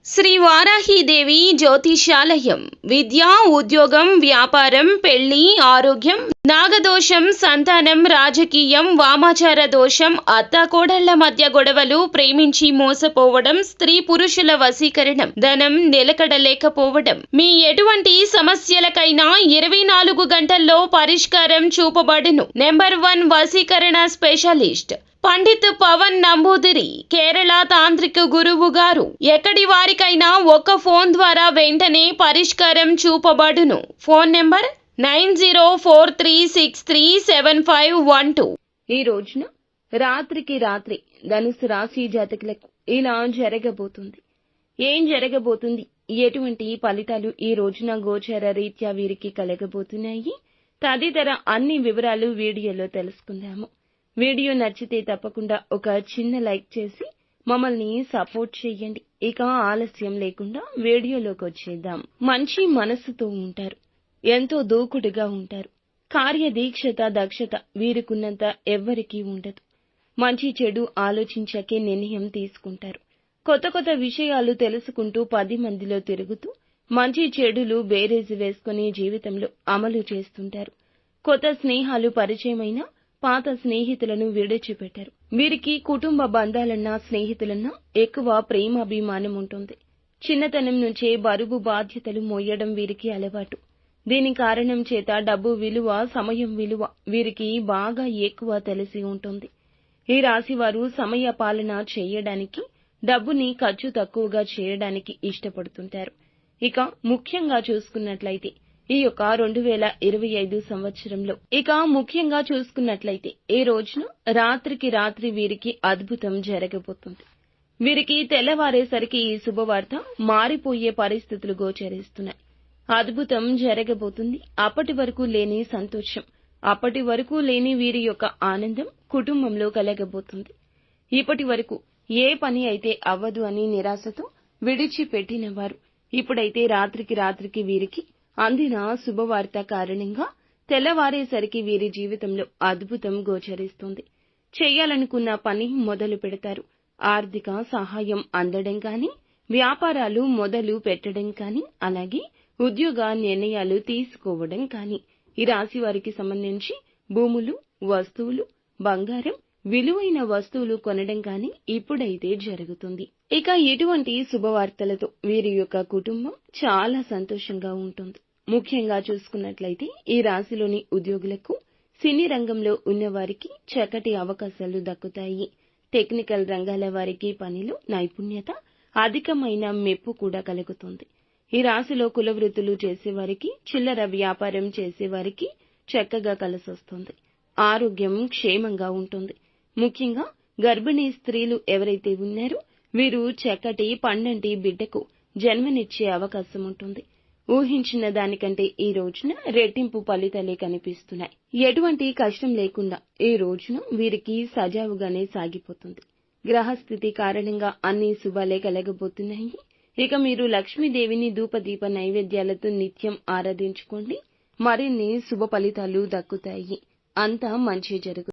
శ్రీ వారాహీదేవి జ్యోతిషాలయం విద్య, ఉద్యోగం, వ్యాపారం, పెళ్లి, ఆరోగ్యం, నాగదోషం, సంతానం, రాజకీయం, వామాచార దోషం, అత్తాకోడళ్ల మధ్య గొడవలు, ప్రేమించి మోసపోవడం, స్త్రీ పురుషుల వశీకరణం, ధనం నిలకడలేకపోవడం, మీ ఎటువంటి సమస్యలకైనా 24 గంటల్లో పరిష్కారం చూపబడును. నెంబర్ 1 వశీకరణ స్పెషలిస్ట్ పండిత్ పవన్ నంబూదిరి, కేరళ తాంత్రిక గురువు గారు. ఎక్కడి వారికైనా ఒక్క ఫోన్ ద్వారా వెంటనే పరిష్కారం చూపబడును. Phone number 9043637512. ఈ రోజున రాత్రికి రాత్రి ధనుసు రాశి జాతకులకు ఇలా జరగబోతుంది. ఏం జరగబోతుంది, ఎటువంటి ఫలితాలు ఈ రోజున గోచర రీత్యా వీరికి కలగబోతున్నాయి తదితర అన్ని వివరాలు వీడియోలో తెలుసుకుందాము. వీడియో నచ్చితే తప్పకుండా ఒక చిన్న లైక్ చేసి మమ్మల్ని సపోర్ట్ చేయండి. ఇక ఆలస్యం లేకుండా వీడియోలోకి వచ్చేద్దాం. మంచి మనస్సుతో ఉంటారు, ఎంతో దూకుడుగా ఉంటారు. కార్యదీక్షత, దక్షత వీరికున్నంత ఎవ్వరికీ ఉండదు. మంచి చెడు ఆలోచించకే నిర్ణయం తీసుకుంటారు. కొత్త కొత్త విషయాలు తెలుసుకుంటూ 10 మందిలో తిరుగుతూ మంచి చెడులు బేరేజు వేసుకుని జీవితంలో అమలు చేస్తుంటారు. కొత్త స్నేహాలు పరిచయమైనా పాత స్నేహితులను విడిచిపెట్టారు. వీరికి కుటుంబ బంధాలన్నా స్నేహితులన్నా ఎక్కువ ప్రేమాభిమానం ఉంటుంది. చిన్నతనం నుంచే బరువు బాధ్యతలు మోయడం వీరికి అలవాటు. దీని కారణం చేత డబ్బు విలువ, సమయం విలువ వీరికి బాగా ఎక్కువ తెలిసి ఉంటుంది. ఈ రాశి వారు సమయ పాలన చేయడానికి, డబ్బుని ఖర్చు తక్కువగా చేయడానికి ఇష్టపడుతుంటారు. ఇక ముఖ్యంగా చూసుకున్నట్లయితే ఈ యొక్క 2025 సంవత్సరంలో ఈ రోజున రాత్రికి రాత్రి వీరికి అద్భుతం జరగబోతుంది. వీరికి తెల్లవారేసరికి ఈ శుభవార్త మారిపోయే పరిస్థితులు గోచరిస్తున్నాయి. అద్భుతం జరగబోతుంది. అప్పటి వరకు లేని సంతోషం, అప్పటి వరకు లేని వీరి యొక్క ఆనందం కుటుంబంలో కలగబోతుంది. ఇప్పటి వరకు ఏ పని అయితే అవ్వదు అని నిరాశతో విడిచిపెట్టిన వారు ఇప్పుడైతే రాత్రికి రాత్రికి వీరికి అందిన శుభవార్త కారణంగా తెల్లవారేసరికి వీరి జీవితంలో అద్భుతం గోచరిస్తుంది. చేయాలనుకున్న పని మొదలు పెడతారు. ఆర్థిక సహాయం అందడం కానీ, వ్యాపారాలు మొదలు పెట్టడం కానీ, అలాగే ఉద్యోగ నిర్ణయాలు తీసుకోవడం కానీ, ఈ రాశి వారికి సంబంధించి భూములు, వస్తువులు, బంగారం, విలువైన వస్తువులు కొనడం కానీ ఇప్పుడైతే జరుగుతుంది. ఇక ఇటువంటి శుభవార్తలతో వీరి యొక్క కుటుంబం చాలా సంతోషంగా ఉంటుంది. ముఖ్యంగా చూసుకున్నట్లయితే ఈ రాశిలోని ఉద్యోగులకు, సినీ రంగంలో ఉన్నవారికి చక్కటి అవకాశాలు దక్కుతాయి. టెక్నికల్ రంగాల వారికి పనిలో నైపుణ్యత, అధికమైన మెప్పు కూడా కలుగుతుంది. ఈ రాశిలో కుల వృత్తులు చేసేవారికి, చిల్లర వ్యాపారం చేసేవారికి చక్కగా కలిసొస్తుంది. ఆరోగ్యం క్షేమంగా ఉంటుంది. ముఖ్యంగా గర్భిణీ స్త్రీలు ఎవరైతే ఉన్నారో వీరు చక్కటి పండంటి బిడ్డకు జన్మనిచ్చే అవకాశం ఉంటుంది. ఊహించిన దానికంటే ఈ రోజున రెట్టింపు ఫలితాలే కనిపిస్తున్నాయి. ఎటువంటి కష్టం లేకుండా ఈ రోజున వీరికి సజావుగానే సాగిపోతుంది. గ్రహస్థితి కారణంగా అన్ని శుభాలే కలగబోతున్నాయి. ఇక మీరు లక్ష్మీదేవిని ధూపదీప నైవేద్యాలతో నిత్యం ఆరాధించుకోండి. మరిన్ని శుభ ఫలితాలు దక్కుతాయి. అంతా మంచి జరుగుతుంది.